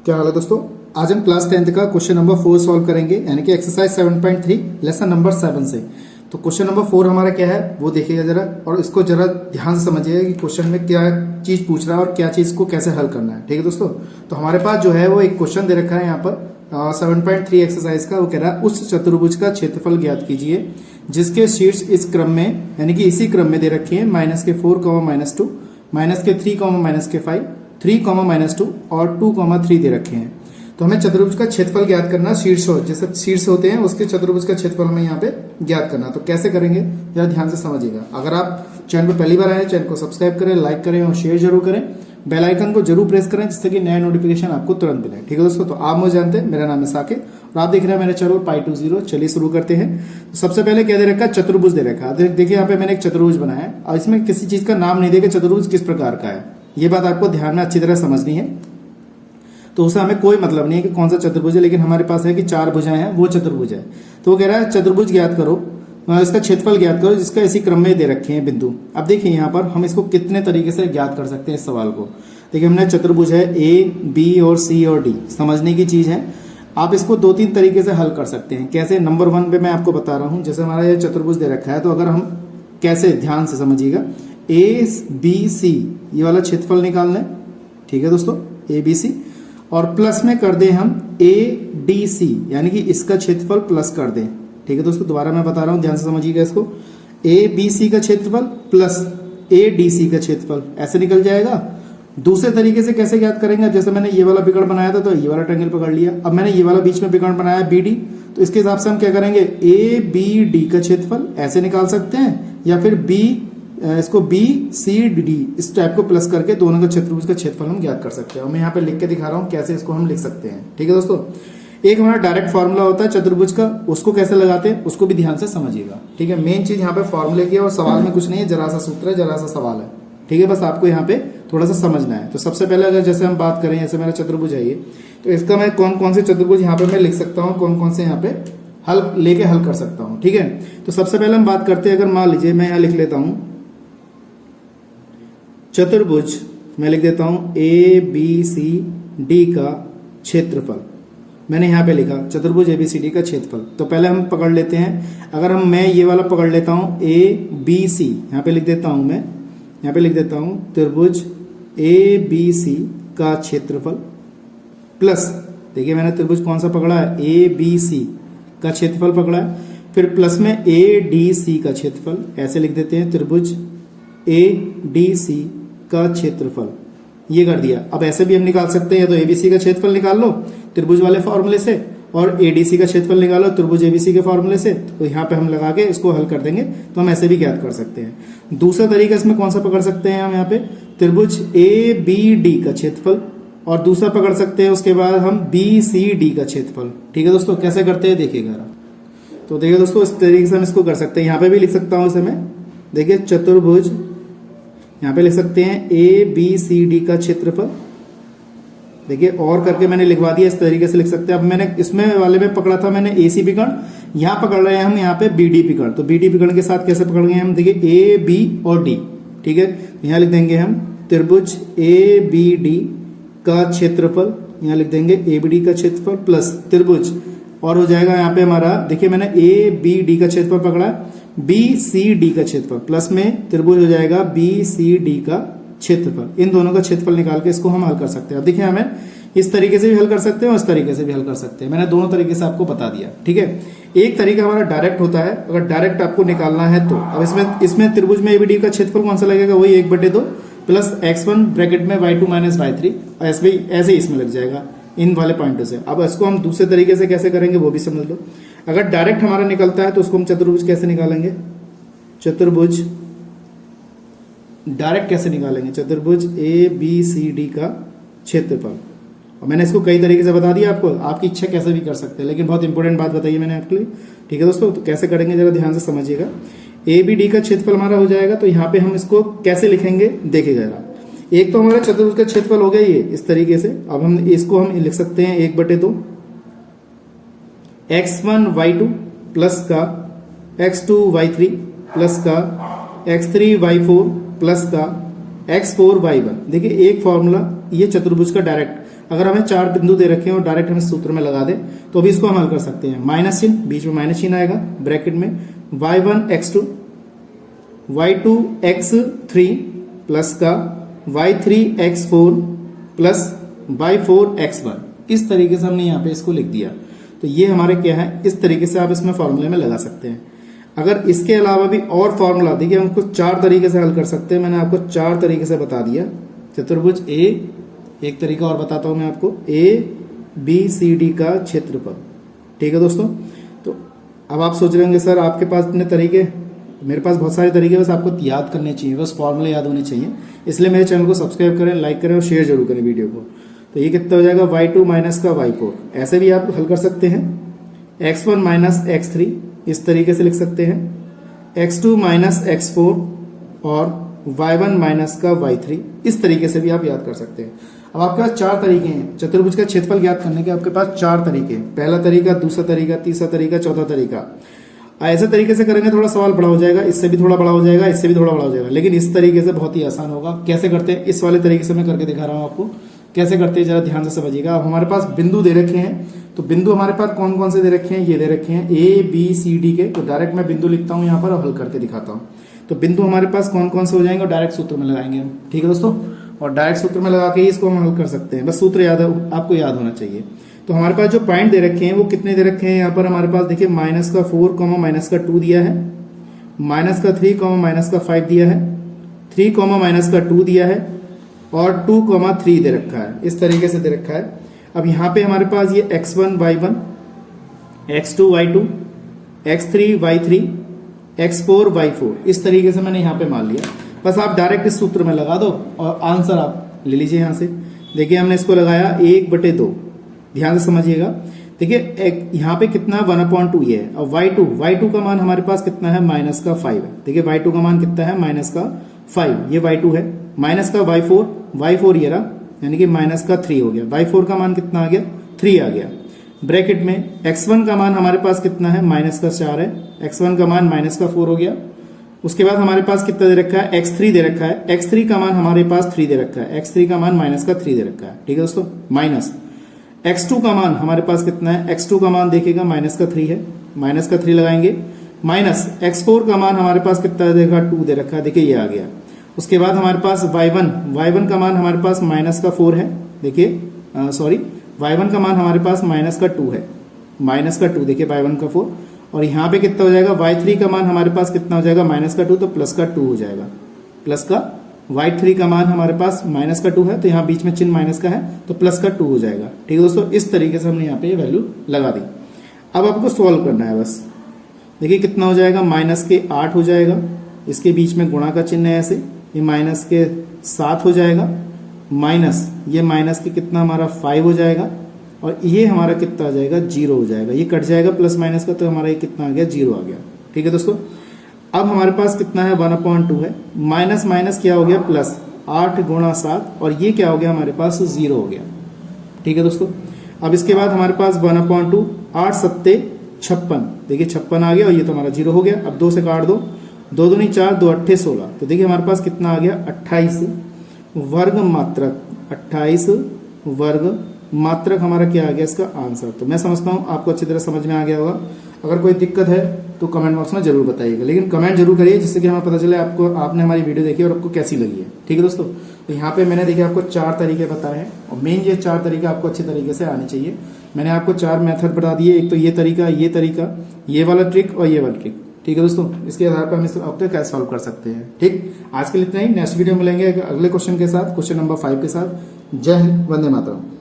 क्या हाल है दोस्तों। आज हम क्लास 10th का क्वेश्चन नंबर 4 सॉल्व करेंगे, यानी कि एक्सरसाइज 7.3 लेसन नंबर 7 से। तो क्वेश्चन नंबर 4 हमारा क्या है वो देखिएगा जरा, और इसको जरा ध्यान से समझिएगा कि क्वेश्चन में क्या चीज पूछ रहा है और क्या चीज को कैसे हल करना है। ठीक है दोस्तों, तो हमारे पास जो है वो एक क्वेश्चन दे रखा है यहाँ पर 7.3 एक्सरसाइज का। वो कह रहा है उस चतुर्भुज का क्षेत्रफल ज्ञात कीजिए जिसके शीर्ष इस क्रम में, यानी कि इसी क्रम में दे रखे हैं -4, -2, -3, -5, 3, -2 और 2, 3 दे रखे हैं। तो हमें चतुर्भुज का क्षेत्रफल ज्ञात करना, शीर्ष जैसे शीर्ष होते हैं उसके चतुर्भुज का क्षेत्रफल हमें यहाँ पे ज्ञात करना। तो कैसे करेंगे जरा ध्यान से समझिएगा। अगर आप चैनल पर पहली बार आए, चैनल को सब्सक्राइब करें, लाइक करें और शेयर जरूर करें। बेल आइकन को जरूर प्रेस करें जिससे कि नया नोटिफिकेशन आपको तुरंत मिले। ठीक है दोस्तों, तो आप मुझे जानते हैं, मेरा नाम है साकिब और आप देख रहे हैं मेरा चैनल Pi20। चलिए शुरू करते हैं। तो सबसे पहले क्या दे रखा है, चतुर्भुज दे रखा है। देखिए यहाँ पे मैंने एक चतुर्भुज बनाया है और इसमें किसी चीज का नाम नहीं देगा चतुर्भुज किस प्रकार का है। ये बात आपको ध्यान में अच्छी तरह समझनी है। तो उससे हमें कोई मतलब नहीं है कि कौन सा चतुर्भुज है, लेकिन हमारे पास है कि 4 भुजाएं हैं, वो चतुर्भुज है। तो वो कह रहा है चतुर्भुज ज्ञात करो, इसका क्षेत्रफल ज्ञात करो जिसका इसी क्रम में दे रखे हैं बिंदु। अब देखिए यहाँ पर हम इसको कितने तरीके से ज्ञात कर सकते हैं इस सवाल को। देखिए हमने चतुर्भुज है A, B और C और D, समझने की चीज है। आप इसको 2-3 तरीके से हल कर सकते हैं। कैसे, नंबर 1 पे मैं आपको बता रहा हूं। जैसे हमारा ये चतुर्भुज दे रखा है, तो अगर हम कैसे, ध्यान से समझिएगा, ABC ये वाला क्षेत्रफल निकालना है। ठीक है दोस्तों, ABC और प्लस में कर दें हम ADC, यानी कि इसका क्षेत्रफल प्लस कर दें। ठीक है दोस्तों, दोबारा मैं बता रहा हूं, ध्यान से समझिएगा इसको। ABC का क्षेत्रफल प्लस ADC का क्षेत्रफल ऐसे निकल जाएगा। दूसरे तरीके से कैसे ज्ञात करेंगे, जैसे मैंने ये वाला विकर्ण बनाया था तो ये वाला ट्रायंगल पकड़ लिया। अब मैंने ये वाला बीच में विकर्ण बनाया BD, तो इसके हिसाब से हम क्या करेंगे, ABD का क्षेत्रफल ऐसे निकाल सकते हैं, या फिर इसको BCD इस टाइप को प्लस करके दोनों का चतुर्भुज का क्षेत्रफल हम ज्ञात कर सकते हैं। और मैं यहाँ पे लिख के दिखा रहा हूँ कैसे इसको हम लिख सकते हैं। ठीक है दोस्तों, एक हमारा डायरेक्ट फॉर्मूला होता है चतुर्भुज का, उसको कैसे लगाते हैं उसको भी ध्यान से समझिएगा। ठीक है, मेन चीज यहाँ पे फॉर्मूले की है और सवाल में कुछ नहीं है, जरा सा सूत्र है, जरा सा सवाल है। ठीक है, बस आपको यहाँ पे थोड़ा सा समझना है। तो सबसे पहले अगर जैसे हम बात करें, जैसे मेरा चतुर्भुज है ये, तो इसका मैं कौन कौन से चतुर्भुज यहाँ पे मैं लिख सकता हूँ, कौन कौन से यहाँ पे हल कर सकता हूँ। ठीक है, तो सबसे पहले हम बात करते हैं, अगर मान लीजिए मैं यहाँ लिख लेता हूँ चतुर्भुज, मैं लिख देता हूं ABCD का क्षेत्रफल। मैंने यहां पे लिखा चतुर्भुज ABCD का क्षेत्रफल। तो पहले हम पकड़ लेते हैं, अगर मैं ये वाला पकड़ लेता हूं ABC, यहां पे लिख देता हूं, मैं यहां पे लिख देता हूं त्रिभुज ABC का क्षेत्रफल प्लस, देखिए मैंने त्रिभुज कौन सा पकड़ा है, ABC का क्षेत्रफल पकड़ा है, फिर प्लस में ADC का क्षेत्रफल, ऐसे लिख देते हैं त्रिभुज ADC का क्षेत्रफल, ये कर दिया। अब ऐसे भी हम निकाल सकते हैं, तो ABC का क्षेत्रफल निकाल लो त्रिभुज वाले फॉर्मूले से, और ADC का क्षेत्रफल निकालो त्रिभुज ABC के फॉर्मूले से। तो यहाँ पे हम लगा के इसको हल कर देंगे, तो हम ऐसे भी ज्ञात कर सकते हैं। दूसरा तरीका इसमें कौन सा पकड़ सकते हैं हम, यहाँ पे त्रिभुज ABD का क्षेत्रफल, और दूसरा पकड़ सकते हैं उसके बाद हम BCD का क्षेत्रफल। ठीक है दोस्तों, कैसे करते हैं देखिएगा। तो देखिए दोस्तों, इस तरीके से हम इसको कर सकते हैं। यहाँ पे भी लिख सकता हूँ इसे मैं, देखिए चतुर्भुज, यहाँ पे लिख सकते हैं ABCD का क्षेत्रफल, देखिए और करके मैंने लिखवा दिया, इस तरीके से लिख सकते हैं। अब मैंने इसमें वाले में पकड़ा था मैंने AC विकर्ण, यहाँ पकड़ रहे हैं हम यहाँ पे BD विकर्ण। तो BD विकर्ण के साथ कैसे पकड़ गए हम, देखिए A, B और D। ठीक है, यहाँ लिख देंगे हम त्रिभुज ABD का क्षेत्रफल, यहाँ लिख देंगे ABD का क्षेत्रफल प्लस त्रिभुज, और हो जाएगा यहाँ पे हमारा, देखिए मैंने ABD का क्षेत्रफल पकड़ा, BCD का क्षेत्रफल प्लस में त्रिभुज हो जाएगा BCD का क्षेत्रफल। इन दोनों का क्षेत्रफल निकाल के इसको हम हल कर सकते हैं। अब देखिए हमें इस तरीके से भी हल कर सकते हैं और इस तरीके से भी हल कर सकते हैं। मैंने दोनों तरीके से आपको बता दिया। ठीक है, एक तरीका हमारा डायरेक्ट होता है, अगर डायरेक्ट आपको निकालना है तो। अब इसमें त्रिभुज में ABD का क्षेत्रफल कौन सा लगेगा, वही 1/2 प्लस x1 ब्रैकेट में y2 माइनस y3, ऐसे ही इसमें लग जाएगा इन वाले पॉइंटों से। अब इसको हम दूसरे तरीके से कैसे करेंगे वो भी समझ लो। अगर डायरेक्ट हमारा निकलता है तो उसको हम चतुर्भुज कैसे निकालेंगे, चतुर्भुज डायरेक्ट कैसे निकालेंगे, चतुर्भुज ABCD का क्षेत्रफल। और मैंने इसको कई तरीके से बता दिया आपको, आपकी इच्छा कैसे भी कर सकते हैं, लेकिन बहुत इंपॉर्टेंट बात बताइए मैंने आपके लिए। ठीक है दोस्तों, तो कैसे करेंगे जरा ध्यान से समझिएगा। ABD का क्षेत्रफल हमारा हो जाएगा, तो यहाँ पे हम इसको कैसे लिखेंगे देखिएगा जरा। एक तो हमारा चतुर्भुज का क्षेत्रफल हो गया ये इस तरीके से। अब हम इसको हम लिख सकते हैं 1/2 x1 y2 प्लस का x2 y3 प्लस का x3 y4 प्लस का x4 y1। देखिए एक फॉर्मूला ये चतुर्भुज का डायरेक्ट। अगर हमें 4 बिंदु दे रखे हैं और डायरेक्ट हम इस सूत्र में लगा दें तो भी इसको हम हल कर सकते हैं। माइनस चिन्ह, बीच में माइनस चिन्ह आएगा ब्रैकेट में, y1 x2 y2 x3 plus का y3 x4 plus y4 x1। इस तरीके से हमने यहाँ पे इसको लिख दिया। तो ये हमारे क्या है, इस तरीके से आप इसमें फॉर्मूले में लगा सकते हैं। अगर इसके अलावा भी और फॉर्मूला, देखिए हम इसको 4 तरीके से हल कर सकते हैं। मैंने आपको 4 तरीके से बता दिया। चतुर्भुज ए, एक तरीका और बताता हूं मैं आपको, ABCD का क्षेत्रफल। ठीक है दोस्तों, तो अब आप सोच रहे होंगे सर आपके पास इतने तरीके, मेरे पास बहुत सारे तरीके, बस आपको याद करने चाहिए, बस फॉर्मूले याद होने चाहिए। इसलिए मेरे चैनल को सब्सक्राइब करें, लाइक करें और शेयर जरूर करें वीडियो को। तो ये कितना हो जाएगा, y2 माइनस का y4। ऐसे भी आप हल कर सकते हैं, x1 माइनस x3 इस तरीके से लिख सकते हैं, x2 माइनस x4 और y1 माइनस का y3 इस तरीके से भी आप याद कर सकते हैं। अब आपके पास 4 तरीके हैं चतुर्भुज का क्षेत्रफल ज्ञात करने के। आपके पास 4 तरीके हैं, पहला तरीका, दूसरा तरीका, तीसरा तरीका, चौथा तरीका। ऐसे तरीके से करेंगे थोड़ा सवाल बड़ा हो जाएगा, इससे भी थोड़ा बड़ा हो जाएगा, इससे भी थोड़ा बड़ा हो जाएगा, लेकिन इस तरीके से बहुत ही आसान होगा। कैसे करते हैं, इस वाले तरीके से मैं करके दिखा रहा हूं आपको कैसे करते हैं, जरा ध्यान से समझिएगा। अब हमारे पास बिंदु दे रखे हैं, तो बिंदु हमारे पास कौन कौन से दे रखे हैं, ये दे रखे हैं ABCD के। तो डायरेक्ट मैं बिंदु लिखता हूं यहाँ पर और हल करके दिखाता हूँ। तो बिंदु हमारे पास कौन कौन से हो जाएंगे और डायरेक्ट सूत्र में लगाएंगे हम। ठीक है दोस्तों, और डायरेक्ट सूत्र में लगा के ही इसको हम हल कर सकते हैं। बस सूत्र याद आपको याद होना चाहिए। तो हमारे पास जो पॉइंट दे रखे हैं वो कितने दे रखे हैं, यहाँ पर हमारे पास देखिए माइनस का 4 माइनस का 2 दिया है, माइनस का 3 माइनस का 5 दिया है, 3 माइनस का 2 दिया है और 2, 3 दे रखा है। इस तरीके से दे रखा है। अब यहाँ पे हमारे पास ये x1 y1, x2 y2, x3 y3, x4 y4 इस तरीके से मैंने यहाँ पे मान लिया। बस आप डायरेक्ट इस सूत्र में लगा दो और आंसर आप ले लीजिए। यहाँ से देखिए हमने इसको लगाया 1/2। ध्यान से समझिएगा। देखिए यहाँ पे कितना 1/2 ये है। और y2 का मान हमारे पास कितना है, माइनस का 5 है। देखिए y2 का मान कितना है, माइनस का 5, ये y2 है। माइनस का y4 ये रहा, यानी कि माइनस का 3 हो गया। y4 का मान कितना आ गया, 3 आ गया। ब्रैकेट में x1 का मान हमारे पास कितना है, माइनस का 4 है। x1 का मान माइनस का 4 हो गया। उसके बाद हमारे पास कितना दे रखा है, x3 दे रखा है। x3 का मान हमारे पास 3 दे रखा है। x3 का मान माइनस का 3 दे रखा है। ठीक है दोस्तों, माइनस x2 का मान हमारे पास कितना है, x2 का मान देखिएगा माइनस का 3 है, माइनस का 3 लगाएंगे। माइनस x4 का मान हमारे पास कितना देगा, 2 दे रखा है। देखिए ये आ गया। उसके बाद हमारे पास y1 का मान हमारे पास माइनस का 4 है। देखिए सॉरी, y1 का मान हमारे पास माइनस का 2 है, माइनस का 2। देखिए y1 का 4। और यहाँ पे कितना हो जाएगा, y3 का मान हमारे पास कितना हो जाएगा, माइनस का 2, तो प्लस का 2 हो जाएगा। प्लस का y3 का मान हमारे पास माइनस का 2 है, तो यहाँ बीच में चिन्ह माइनस का है, तो प्लस का 2 हो जाएगा। ठीक है दोस्तों, इस तरीके से हमने यहाँ पे वैल्यू लगा दी। अब आपको सॉल्व करना है बस। देखिए कितना हो जाएगा, माइनस के 8 हो जाएगा, इसके बीच में गुणा का चिन्ह है ऐसे, ये माइनस के 7 हो जाएगा, माइनस ये माइनस के कितना हमारा 5 हो जाएगा, और ये हमारा कितना आ जाएगा, 0 हो जाएगा। ये कट जाएगा प्लस माइनस का, तो हमारा ये कितना आ गया, 0 आ गया। ठीक है दोस्तों, अब हमारे पास कितना है, 1/2 है। माइनस माइनस क्या हो गया, प्लस 8 × 7, और ये क्या हो गया हमारे पास, 0 हो गया। ठीक है दोस्तों, अब इसके बाद हमारे पास 1/2, 8 7 56। देखिए 56 आ गया, और ये तो हमारा 0 हो गया। अब 2 से काट दो, 2 दूनी 4, 2 8 16। तो देखिए हमारे पास कितना आ गया, 28 वर्ग मात्रक। 28 वर्ग मात्रक हमारा क्या आ गया, इसका आंसर। तो मैं समझता हूँ आपको अच्छी तरह समझ में आ गया होगा। अगर कोई दिक्कत है तो कमेंट बॉक्स में जरूर बताइएगा, लेकिन कमेंट जरूर करिए जिससे कि हमें पता चले आपने हमारी वीडियो देखी और आपको कैसी लगी है। ठीक है दोस्तों, तो यहाँ पे मैंने देखिए आपको 4 तरीके बताए हैं, और मेन ये 4 तरीके आपको अच्छे तरीके से आने चाहिए। मैंने आपको 4 मेथड बता दिए, एक तो ये तरीका, ये वाला ट्रिक और ये वाला ट्रिक। ठीक है दोस्तों, इसके आधार पर हम इस आपको कैसे सॉल्व कर सकते हैं। ठीक, आज के लिए इतना ही। नेक्स्ट वीडियो मिलेंगे अगले क्वेश्चन के साथ, क्वेश्चन नंबर 5 के साथ। जय हिंद, वंदे मातरम।